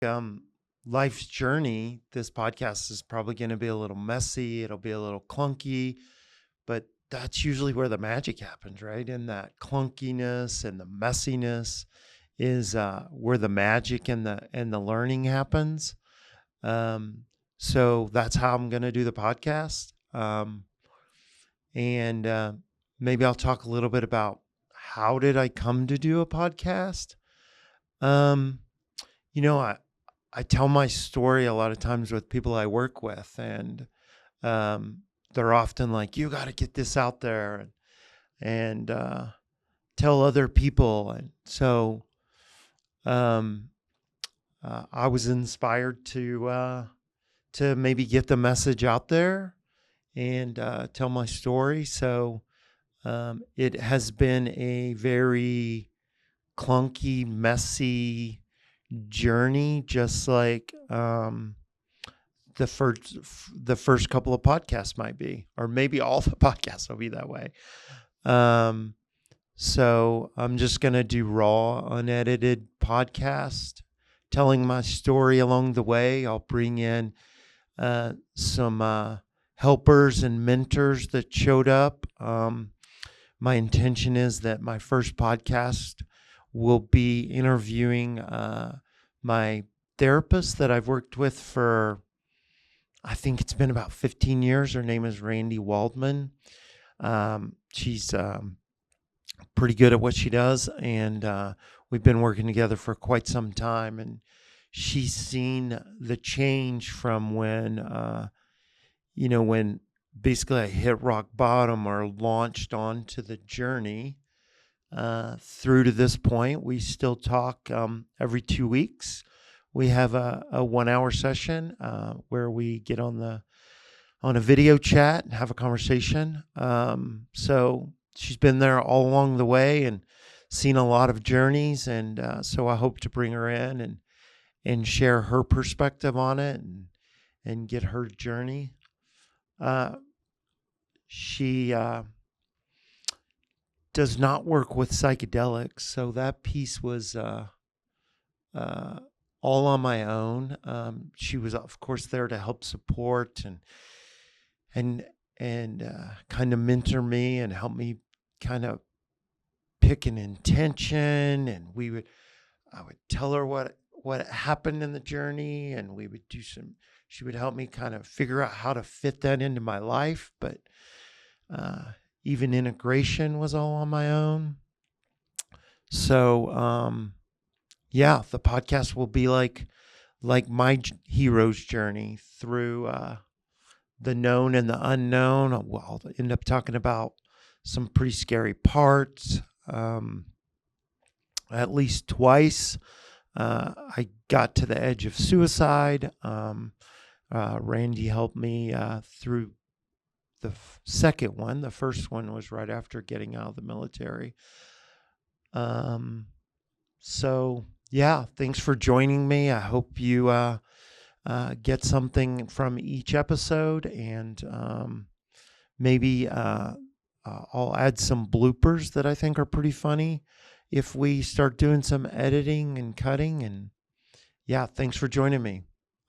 um, life's journey, this podcast is probably going to be a little messy. It'll be a little clunky, but that's usually where the magic happens, right? In that clunkiness and the messiness is where the magic and the learning happens. Um, so that's how I'm going to do the podcast. And maybe I'll talk a little bit about how did I come to do a podcast. Um, you know, I tell my story a lot of times with people I work with, and um, they're often like, "You got to get this out there and tell other people." And so um, I was inspired to maybe get the message out there and tell my story. So it has been a very clunky, messy journey, just like the first couple of podcasts might be, or maybe all the podcasts will be that way. Um, so I'm just gonna do raw, unedited podcast, telling my story along the way. I'll bring in some helpers and mentors that showed up. My intention is that my first podcast will be interviewing my therapist that I've worked with for, I think it's been about 15 years. Her name is Randi Waldman. She's pretty good at what she does, and we've been working together for quite some time. And she's seen the change from when basically I hit rock bottom or launched onto the journey through to this point. We still talk every 2 weeks. We have a 1 hour session where we get on a video chat and have a conversation. So she's been there all along the way and seen a lot of journeys, and so I hope to bring her in and share her perspective on it and get her journey. She does not work with psychedelics, so that piece was all on my own. She was, of course, there to help support and kind of mentor me and help me kind of pick an intention. And I would tell her what happened in the journey, and we would do some. She would help me kind of figure out how to fit that into my life, but even integration was all on my own. So, yeah, the podcast will be like my hero's journey through the known and the unknown. I'll end up talking about some pretty scary parts. At least twice, I got to the edge of suicide. Randi helped me through the second one. The first one was right after getting out of the military. So yeah, thanks for joining me. I hope you get something from each episode, and maybe I'll add some bloopers that I think are pretty funny if we start doing some editing and cutting. And yeah, thanks for joining me.